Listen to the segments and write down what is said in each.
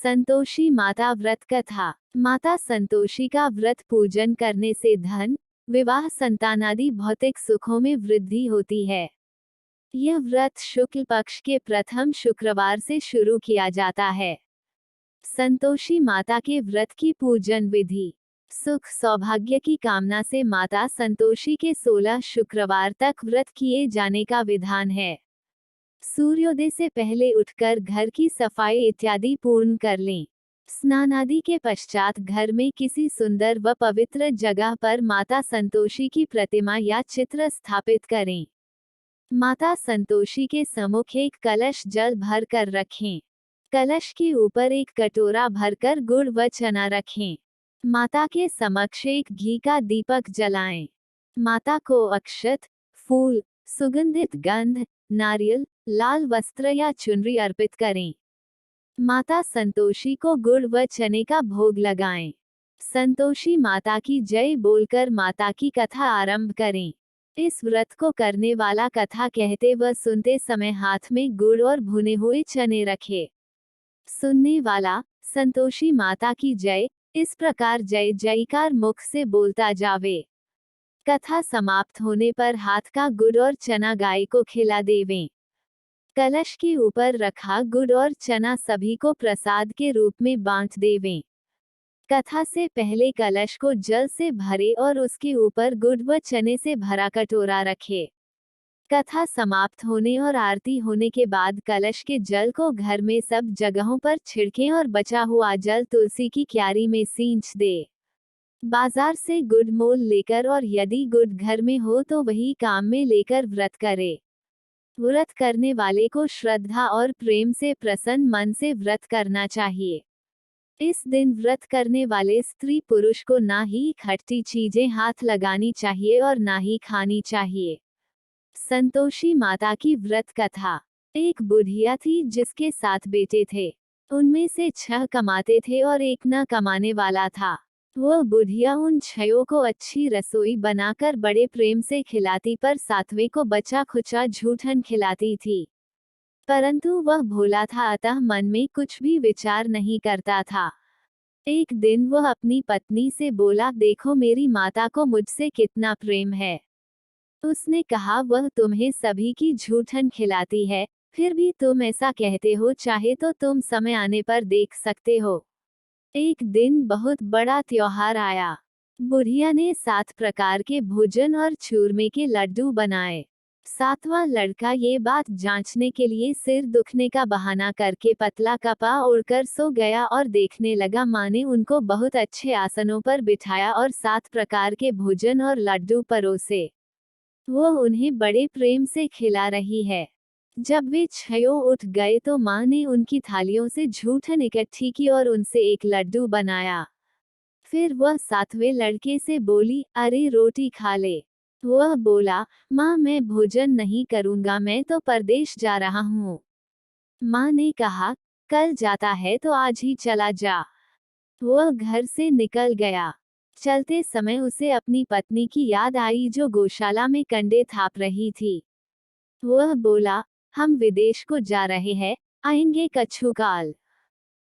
संतोषी माता व्रत कथा। माता संतोषी का व्रत पूजन करने से धन, विवाह, संतानादि भौतिक सुखों में वृद्धि होती है। यह व्रत शुक्ल पक्ष के प्रथम शुक्रवार से शुरू किया जाता है। संतोषी माता के व्रत की पूजन विधि। सुख सौभाग्य की कामना से माता संतोषी के 16 शुक्रवार तक व्रत किए जाने का विधान है। सूर्योदय से पहले उठकर घर की सफाई इत्यादि पूर्ण कर लें। स्नान आदि के पश्चात घर में किसी सुंदर व पवित्र जगह पर माता संतोषी की प्रतिमा या चित्र स्थापित करें। माता संतोषी के सम्मुख एक कलश जल भर कर रखें। कलश के ऊपर एक कटोरा भरकर गुड़ व चना रखें। माता के समक्ष एक घी का दीपक जलाएं। माता को अक्षत, फूल, सुगंधित गंध, नारियल, लाल वस्त्र या चुनरी अर्पित करें। माता संतोषी को गुड़ व चने का भोग लगाएं। संतोषी माता की जय बोलकर माता की कथा आरंभ करें। इस व्रत को करने वाला कथा कहते व सुनते समय हाथ में गुड़ और भुने हुए चने रखे। सुनने वाला संतोषी माता की जय इस प्रकार जय जयकार मुख से बोलता जावे। कथा समाप्त होने पर हाथ का गुड़ और चना गाय को खिला देवें। कलश के ऊपर रखा गुड़ और चना सभी को प्रसाद के रूप में बांट देवें। कथा से पहले कलश को जल से भरे और उसके ऊपर गुड़ व चने से भरा कटोरा रखे। कथा समाप्त होने और आरती होने के बाद कलश के जल को घर में सब जगहों पर छिड़कें और बचा हुआ जल तुलसी की क्यारी में सींच दे। बाजार से गुड़ मोल लेकर और यदि गुड़ घर में हो तो वही काम में लेकर व्रत करे। व्रत करने वाले को श्रद्धा और प्रेम से प्रसन्न मन से व्रत करना चाहिए। इस दिन व्रत करने वाले स्त्री पुरुष को ना ही खट्टी चीजें हाथ लगानी चाहिए और ना ही खानी चाहिए। संतोषी माता की व्रत कथा। एक बुढ़िया थी जिसके 7 बेटे थे। उनमें से 6 कमाते थे और एक न कमाने वाला था। वह बुढ़िया उन 6 को अच्छी रसोई बनाकर बड़े प्रेम से खिलाती पर 7वें को बचा खुचा झूठन खिलाती थी। परंतु वह भोला था, अतः मन में कुछ भी विचार नहीं करता था। एक दिन वह अपनी पत्नी से बोला, देखो मेरी माता को मुझसे कितना प्रेम है। उसने कहा, वह तुम्हें सभी की झूठन खिलाती है, फिर भी तुम ऐसा कहते हो, चाहे तो तुम समय आने पर देख सकते हो। एक दिन बहुत बड़ा त्योहार आया। बुढ़िया ने 7 प्रकार के भोजन और चूरमे के लड्डू बनाए। 7वां लड़का ये बात जांचने के लिए सिर दुखने का बहाना करके पतला कपड़ा ओढ़कर सो गया और देखने लगा माँ ने उनको बहुत अच्छे आसनों पर बिठाया और 7 प्रकार के भोजन और लड्डू परोसे। वो उन्हें बड़े प्रेम से खिला रही है। जब वे 6 उठ गए तो माँ ने उनकी थालियों से झूठन इकट्ठी की और उनसे एक लड्डू बनाया। फिर वह 7वें लड़के से बोली, अरे रोटी खा ले। वह बोला, माँ मैं भोजन नहीं करूँगा, मैं तो परदेश जा रहा हूँ। माँ ने कहा, कल जाता है तो आज ही चला जा। वह घर से निकल गया। चलते समय उसे अपनी पत्नी की याद आई जो गौशाला में कंडे थाप रही थी। वह बोला, हम विदेश को जा रहे हैं, आएंगे कछु काल।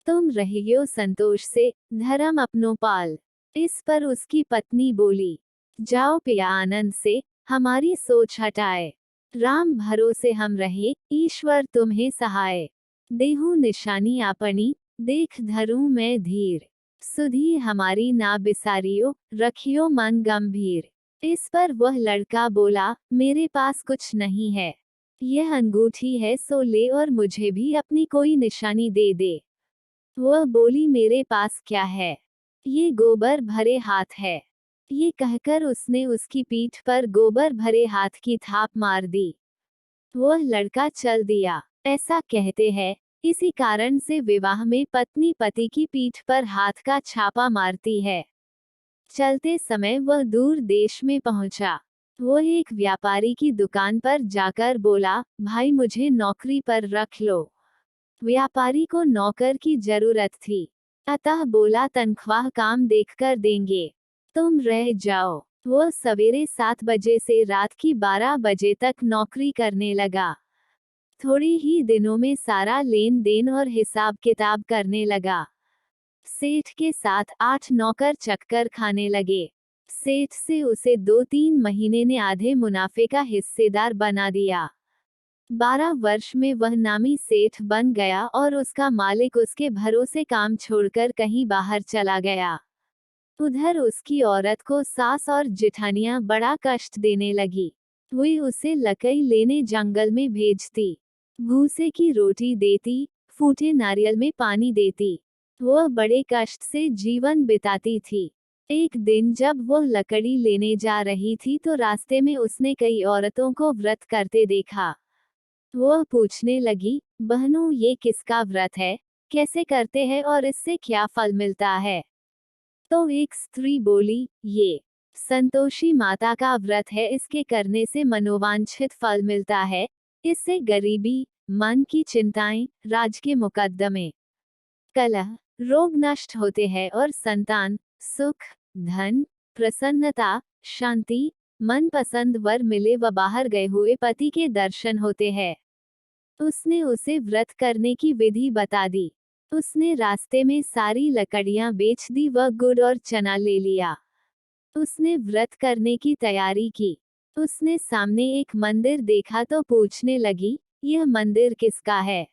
तुम रहियो संतोष से, धर्म अपनो पाल। इस पर उसकी पत्नी बोली, जाओ पिया आनंद से, हमारी सोच हटाए। राम भरोसे हम रहे, ईश्वर तुम्हें सहाय। देहु निशानी आपनी, देख धरूं मैं धीर। सुधी हमारी ना बिसारियो, रखियो मन गंभीर। इस पर वह लड़का बोला, मेरे पास कुछ नहीं है। यह अंगूठी है सो ले और मुझे भी अपनी कोई निशानी दे दे। वह बोली, मेरे पास क्या है, ये गोबर भरे हाथ है। ये कहकर उसने उसकी पीठ पर गोबर भरे हाथ की थाप मार दी। वह लड़का चल दिया। ऐसा कहते हैं, इसी कारण से विवाह में पत्नी पति की पीठ पर हाथ का छापा मारती है। चलते समय वह दूर देश में पहुंचा। वह एक व्यापारी की दुकान पर जाकर बोला, भाई मुझे नौकरी पर रख लो। व्यापारी को नौकर की जरूरत थी, अतः बोला, तनख्वाह काम देखकर देंगे, तुम रह जाओ। वह सवेरे 7 बजे से रात की 12 बजे तक नौकरी करने लगा। थोड़े ही दिनों में सारा लेन देन और हिसाब किताब करने लगा। सेठ के साथ 8 नौकर चक्कर खाने लगे। सेठ से उसे 2-3 महीने ने आधे मुनाफे का हिस्सेदार बना दिया। 12 वर्ष में वह नामी सेठ बन गया और उसका मालिक उसके भरोसे काम छोड़कर कहीं बाहर चला गया। उधर उसकी औरत को सास और जेठानियां बड़ा कष्ट देने लगी। वे उसे लकड़ी लेने जंगल में भेजती, भूसे की रोटी देती, फूटे नारियल में पानी देती। वह बड़े कष्ट से जीवन बिताती थी। एक दिन जब वह लकड़ी लेने जा रही थी तो रास्ते में उसने कई औरतों को व्रत करते देखा। वह पूछने लगी, बहनों ये किसका व्रत है, कैसे करते हैं और इससे क्या फल मिलता है? तो एक स्त्री बोली, ये संतोषी माता का व्रत है, इसके करने से मनोवांछित फल मिलता है। इससे गरीबी, मन की चिंताएं, राज के मुकद्दमे, कलह, रोग नष्ट होते हैं और संतान, सुख, धन, प्रसन्नता, शांति, मनपसंद वर मिले व बाहर गए हुए पति के दर्शन होते हैं। उसने उसे व्रत करने की विधि बता दी। उसने रास्ते में सारी लकड़ियां बेच दी व गुड़ और चना ले लिया। उसने व्रत करने की तैयारी की। उसने सामने एक मंदिर देखा तो पूछने लगी, यह मंदिर किसका है?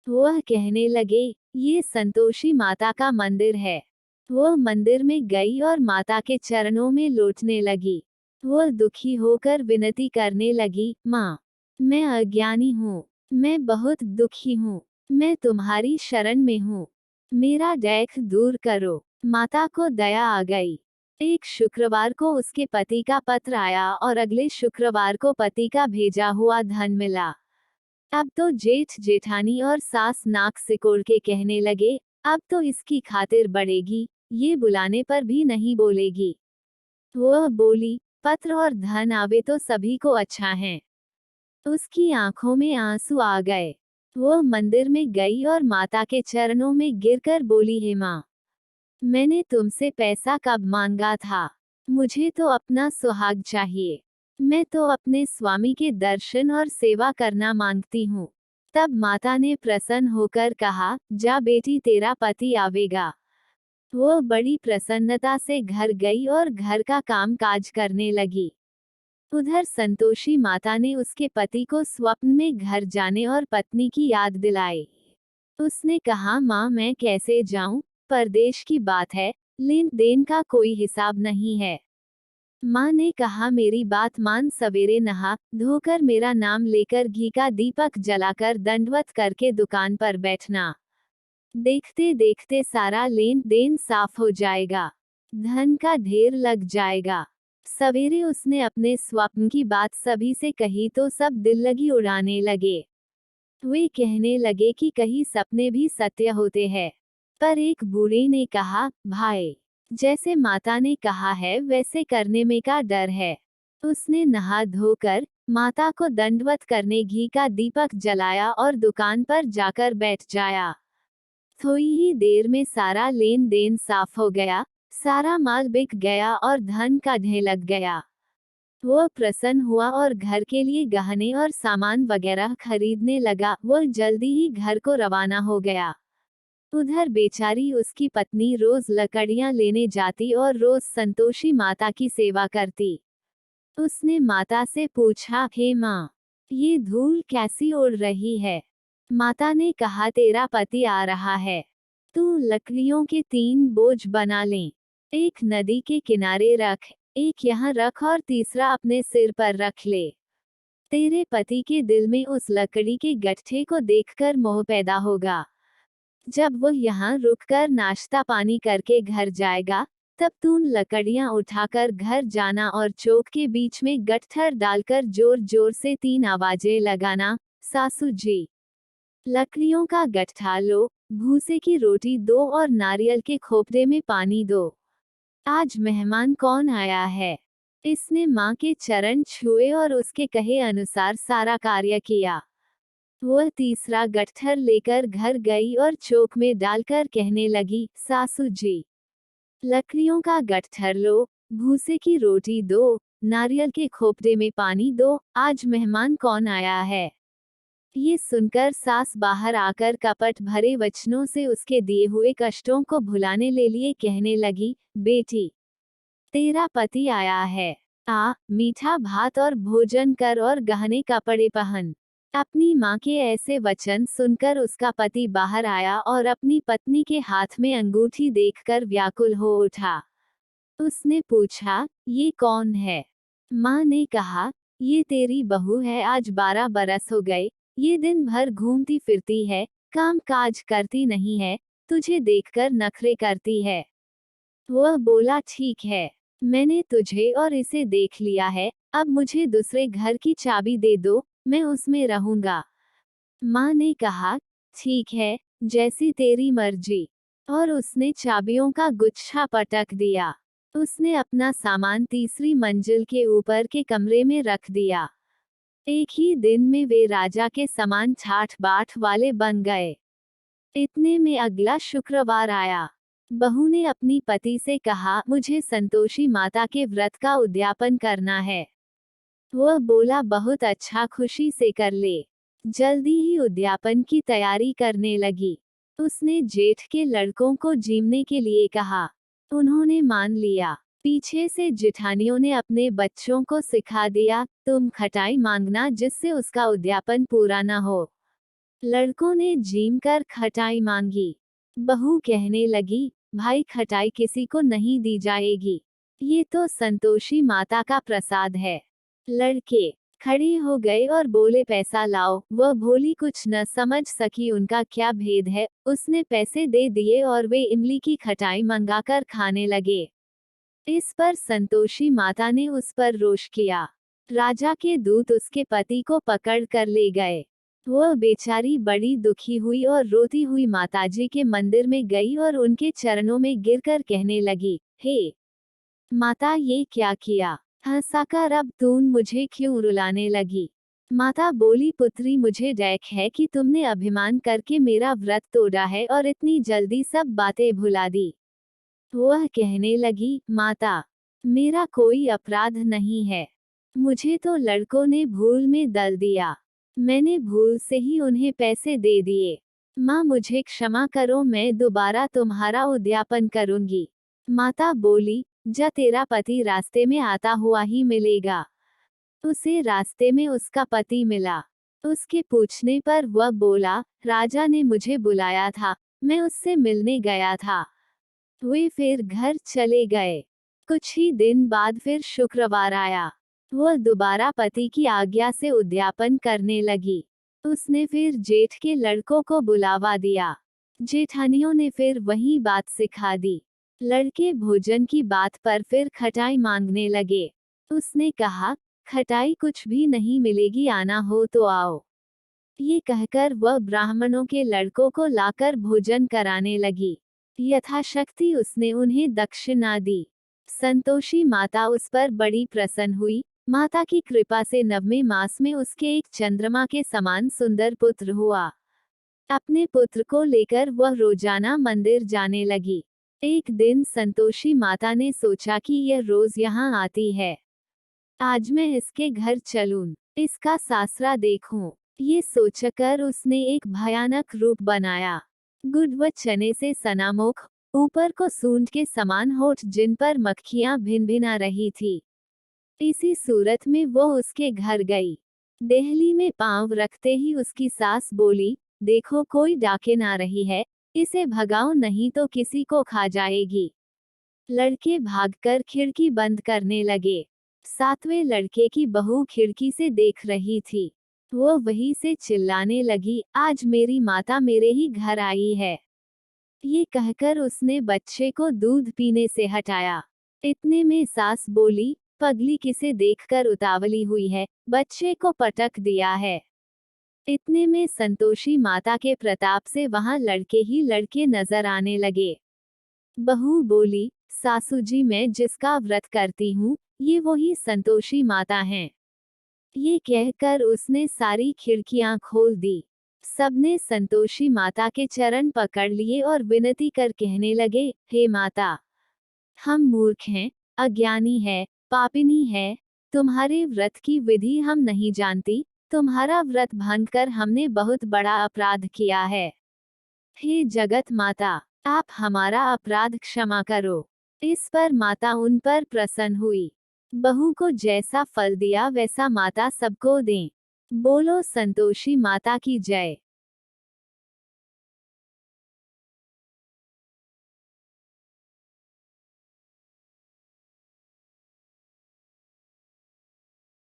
वह कहने लगे, ये संतोषी माता का मंदिर है। वह मंदिर में गई और माता के चरणों में लौटने लगी। वह दुखी होकर विनती करने लगी, माँ, मैं अज्ञानी हूँ, मैं बहुत दुखी हूँ, मैं तुम्हारी शरण में हूँ, मेरा डैख दूर करो। माता को दया आ गई। एक शुक्रवार को उसके पति का पत्र आया और अगले शुक्रवार को पति का भेजा हुआ धन मिला। अब तो जेठ जेठानी और सास नाक सिकोड़ के कहने लगे, अब तो इसकी खातिर बढ़ेगी, ये बुलाने पर भी नहीं बोलेगी। वह बोली, पत्र और धन आवे तो सभी को अच्छा है। उसकी आंखों में आंसू आ गए। वह मंदिर में गई और माता के चरणों में गिरकर बोली, हे माँ, मैंने तुमसे पैसा कब मांगा था? मुझे तो अपना सुहाग चाहिए। मैं तो अपने स्वामी के दर्शन और सेवा करना मांगती हूँ। तब माता ने प्रसन्न होकर कहा, जा बेटी, तेरा पति आवेगा। वो बड़ी प्रसन्नता से घर गई और घर का काम काज करने लगी। उधर संतोषी माता ने उसके पति को स्वप्न में घर जाने और पत्नी की याद दिलाई। उसने कहा, माँ मैं कैसे जाऊं, परदेश की बात है, लेन देन का कोई हिसाब नहीं है। माँ ने कहा, मेरी बात मान, सवेरे नहा धोकर मेरा नाम लेकर घी का दीपक जलाकर दंडवत करके दुकान पर बैठना। देखते देखते सारा लेन देन साफ हो जाएगा, धन का ढेर लग जाएगा। सवेरे उसने अपने स्वप्न की बात सभी से कही तो सब दिल लगी उड़ाने लगे। वे कहने लगे कि कहीं सपने भी सत्य होते हैं। पर एक बूढ़े ने कहा, भाई, जैसे माता ने कहा है वैसे करने में का डर है। उसने नहा धोकर माता को दंडवत करने घी का दीपक जलाया और दुकान पर जाकर बैठ जाया। थोड़ी ही देर में सारा लेन देन साफ हो गया, सारा माल बिक गया और धन का ढेर लग गया। वह प्रसन्न हुआ और घर के लिए गहने और सामान वगैरह खरीदने लगा। वह जल्दी ही घर को रवाना हो गया। उधर बेचारी उसकी पत्नी रोज लकड़ियां लेने जाती और रोज संतोषी माता की सेवा करती। उसने माता से पूछा, हे माँ, ये धूल कैसी उड़ रही है? माता ने कहा, तेरा पति आ रहा है, तू लकड़ियों के 3 बोझ बना ले, एक नदी के किनारे रख, एक यहाँ रख और तीसरा अपने सिर पर रख ले। तेरे पति के दिल में उस लकड़ी के गट्ठे को देखकर मोह पैदा होगा। जब वह यहाँ रुककर नाश्ता पानी करके घर जाएगा, तब तू लकड़ियां उठाकर घर जाना और चौक के बीच में गट्ठर डालकर जोर जोर से 3 आवाजें लगाना, सासू जी। लकड़ियों का गट्ठा लो, भूसे की रोटी दो और नारियल के खोपड़े में पानी दो। आज मेहमान कौन आया है? इसने माँ के चरण छुए और उसके कहे अनुसार सारा कार्य किया। वह तीसरा गट्ठर लेकर घर गई और चौक में डालकर कहने लगी, सासू जी, लकड़ियों का गट्ठर लो, भूसे की रोटी दो, नारियल के खोपड़े में पानी दो, आज मेहमान कौन आया है? ये सुनकर सास बाहर आकर कपट भरे वचनों से उसके दिए हुए कष्टों को भुलाने ले लिए कहने लगी, बेटी, तेरा पति आया है। आ, मीठा भात और भोजन कर और गहने कपड़े पहन। अपनी माँ के ऐसे वचन सुनकर उसका पति बाहर आया और अपनी पत्नी के हाथ में अंगूठी देखकर व्याकुल हो उठा। उसने पूछा, ये कौन है? माँ ने कहा, ये तेरी बहू है। आज 12 बरस हो गए, ये दिन भर घूमती फिरती है, काम काज करती नहीं है, तुझे देखकर नखरे करती है। वह बोला, ठीक है, मैंने तुझे और इसे देख लिया है, अब मुझे दूसरे घर की चाबी दे दो, मैं उसमें रहूंगा। माँ ने कहा, ठीक है, जैसी तेरी मर्जी। और उसने चाबियों का गुच्छा पटक दिया। उसने अपना सामान तीसरी मंजिल के ऊपर के कमरे में रख दिया। एक ही दिन में वे राजा के समान ठाठ बाट वाले बन गए। इतने में अगला शुक्रवार आया। बहू ने अपनी पति से कहा, मुझे संतोषी माता के व्रत का उद्यापन करना है। वह बोला, बहुत अच्छा, खुशी से कर ले। जल्दी ही उद्यापन की तैयारी करने लगी। उसने जेठ के लड़कों को जीमने के लिए कहा। उन्होंने मान लिया। पीछे से जिठानियों ने अपने बच्चों को सिखा दिया, तुम खटाई मांगना जिससे उसका उद्यापन पूरा न हो। लड़कों ने जीम कर खटाई मांगी। बहू कहने लगी, भाई खटाई किसी को नहीं दी जाएगी, ये तो संतोषी माता का प्रसाद है। लड़के खड़े हो गए और बोले, पैसा लाओ। वह भोली कुछ न समझ सकी उनका क्या भेद है, उसने पैसे दे दिए और वे इमली की खटाई मंगाकर खाने लगे। इस पर संतोषी माता ने उस पर रोष किया। राजा के दूत उसके पति को पकड़ कर ले गए। वह बेचारी बड़ी दुखी हुई और रोती हुई माताजी के मंदिर में गई और उनके चरणों में गिरकर कहने लगी, हे माता, ये क्या किया? हंसाकर अब तून मुझे क्यों रुलाने लगी? माता बोली, पुत्री, मुझे डैक है कि तुमने अभिमान करके मेरा व्रत तोड़ा है और इतनी जल्दी सब बातें भुला दी। वह कहने लगी, माता, मेरा कोई अपराध नहीं है, मुझे तो लड़कों ने भूल में दल दिया, मैंने भूल से ही उन्हें पैसे दे दिए। माँ, मुझे क्षमा करो, मैं दोबारा तुम्हारा उद्यापन करूंगी। माता बोली, जा, तेरा पति रास्ते में आता हुआ ही मिलेगा। उसे रास्ते में उसका पति मिला। उसके पूछने पर वह बोला, राजा ने मुझे बुलाया था, मैं उससे मिलने गया था। वे फिर घर चले गए। कुछ ही दिन बाद फिर शुक्रवार आया। वह दोबारा पति की आज्ञा से उद्यापन करने लगी। उसने फिर जेठ के लड़कों को बुलावा दिया। जेठानियों ने फिर वही बात सिखा दी। लड़के भोजन की बात पर फिर खटाई मांगने लगे। उसने कहा, खटाई कुछ भी नहीं मिलेगी, आना हो तो आओ। ये कहकर वह ब्राह्मणों के लड़कों को लाकर भोजन कराने लगी। यथाशक्ति उसने उन्हें दक्षिणा दी। संतोषी माता उस पर बड़ी प्रसन्न हुई। माता की कृपा से 9वें मास में उसके एक चंद्रमा के समान सुंदर पुत्र हुआ। अपने पुत्र को लेकर वह रोजाना मंदिर जाने लगी। एक दिन संतोषी माता ने सोचा कि यह रोज यहाँ आती है, आज मैं इसके घर चलूं, इसका सासरा देखूं। ये सोचकर उसने एक भयानक रूप बनाया। गुड़ व चने से सनामुख, ऊपर को सूंड के समान होठ जिन पर मक्खियां भिन भिना रही थी। इसी सूरत में वो उसके घर गई। देहली में पांव रखते ही उसकी सास बोली, देखो कोई डाकिन आ रही है, इसे भगाओ नहीं तो किसी को खा जाएगी। लड़के भागकर खिड़की बंद करने लगे। 7वें लड़के की बहू खिड़की से देख रही थी। वो वहीं से चिल्लाने लगी, आज मेरी माता मेरे ही घर आई है। ये कहकर उसने बच्चे को दूध पीने से हटाया। इतने में सास बोली, पगली किसे देखकर उतावली हुई है, बच्चे को पटक दिया है। इतने में संतोषी माता के प्रताप से वहां लड़के ही लड़के नजर आने लगे। बहू बोली, सासू जी, मैं जिसका व्रत करती हूँ, ये वही संतोषी माता हैं। ये कहकर उसने सारी खिड़कियां खोल दी। सबने संतोषी माता के चरण पकड़ लिए और विनती कर कहने लगे, हे माता, हम मूर्ख हैं, अज्ञानी है, पापिनी है, तुम्हारे व्रत की विधि हम नहीं जानती, तुम्हारा व्रत भंग कर हमने बहुत बड़ा अपराध किया है। हे जगत माता, आप हमारा अपराध क्षमा करो। इस पर माता उन पर प्रसन्न हुई। बहू को जैसा फल दिया वैसा माता सबको दें। बोलो संतोषी माता की जय।